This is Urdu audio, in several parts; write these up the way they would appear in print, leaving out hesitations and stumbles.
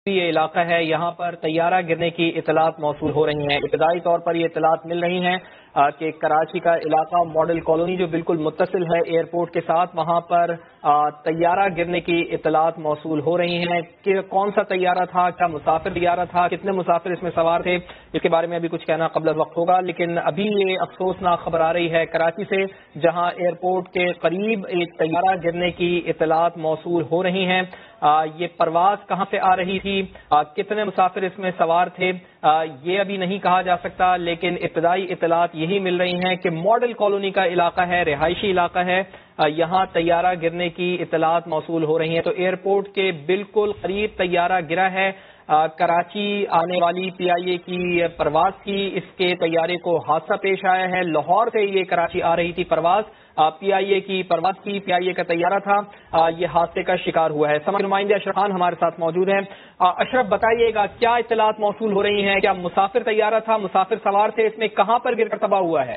یہ علاقہ ہے، یہاں پر طیارہ گرنے کی اطلاعات موصول ہو رہی ہیں۔ ابتدائی طور پر یہ اطلاعات مل رہی ہیں کہ کراچی کا علاقہ ماڈل کالونی جو بالکل متصل ہے ایئرپورٹ کے ساتھ، وہاں پر طیارہ گرنے کی اطلاعات موصول ہو رہی ہیں کہ کون سا طیارہ تھا، کیا مسافر طیارہ تھا، کتنے مسافر اس میں سوار تھے، اس کے بارے میں ابھی کچھ کہنا قبل وقت ہوگا۔ لیکن ابھی یہ افسوسناک خبر آ رہی ہے کراچی سے، جہاں ایئرپورٹ کے قریب ایک طیارہ گرنے کی اطلاعات موصول ہو رہی ہیں۔ یہ پرواز کہاں سے آ رہی تھی، کتنے مسافر اس میں سوار تھے، یہ ابھی نہیں کہا جا سکتا، لیکن ابتدائی اطلاعات یہی مل رہی ہیں کہ ماڈل کالونی کا علاقہ ہے، رہائشی علاقہ ہے، یہاں طیارہ گرنے کی اطلاعات موصول ہو رہی ہیں۔ تو ایئرپورٹ کے بالکل قریب طیارہ گرا ہے۔ کراچی آنے والی پی آئی اے کی پرواز تھی، اس کے طیارے کو حادثہ پیش آیا ہے۔ لاہور سے یہ کراچی آ رہی تھی پرواز، پی آئی اے کی پرواز تھی، پی آئی اے کا طیارہ تھا، یہ حادثے کا شکار ہوا ہے۔ سماجی نمائندے اشرف خان ہمارے ساتھ موجود ہیں۔ اشرف، بتائیے گا کیا اطلاعات موصول ہو رہی ہیں، کیا مسافر طیارہ تھا، مسافر سوار تھے، اس میں کہاں پر گر کر تباہ ہوا ہے؟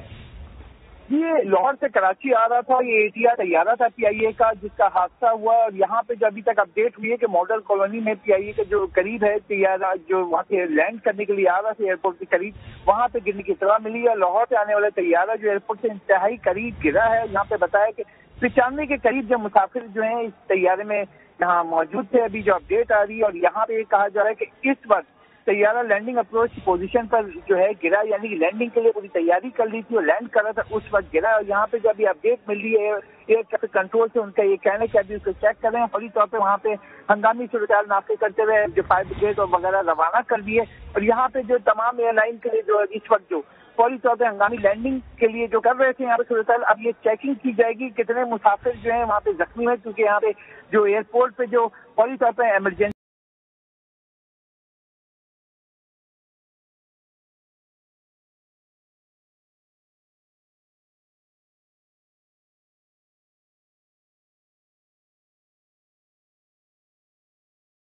یہ لاہور سے کراچی آ رہا تھا، یہ ATR طیارہ تھا پی آئی اے کا، جس کا حادثہ ہوا، اور یہاں پہ جو ابھی تک اپڈیٹ ہوئی ہے کہ ماڈل کالونی میں پی آئی اے کا جو قریب ہے طیارہ، جو وہاں سے لینڈ کرنے کے لیے آ رہا تھا ایئرپورٹ کے قریب، وہاں پہ گرنے کی اطلاع ملی ہے۔ لاہور سے آنے والا طیارہ جو ایئرپورٹ سے انتہائی قریب گرا ہے۔ یہاں پہ بتایا کہ 95 کے قریب جو مسافر جو ہیں اس طیارے میں یہاں موجود تھے۔ ابھی جو اپڈیٹ آ رہی ہے، اور یہاں پہ یہ کہا جا رہا ہے کہ اس وقت طیارہ لینڈنگ اپروچ کی پوزیشن پر جو ہے گرا، یعنی کہ لینڈنگ کے لیے پوری تیاری کر لی تھی اور لینڈ کر رہا تھا، اس وقت گرا۔ اور یہاں پہ جو ابھی اپڈیٹ مل رہی ہے ایئر ٹریفک کنٹرول سے، ان کا یہ کہنا ہے کہ ابھی اس کو چیک کر رہے ہیں، فوری طور پہ وہاں پہ ہنگامی صورتحال نافذ کرتے ہوئے جو فائر بریگیڈ اور وغیرہ روانہ کر دیے۔ اور یہاں پہ جو تمام ایئر لائن کے لیے جو اس وقت جو فوری طور پہ ہنگامی لینڈنگ کے لیے جو کر رہے تھے یہاں پہ صورتحال، اب یہ چیکنگ کی جائے گی کتنے مسافر جو ہیں وہاں پہ زخمی ہیں، کیونکہ یہاں پہ جو ایئرپورٹ پہ جو فوری طور پہ ایمرجنسی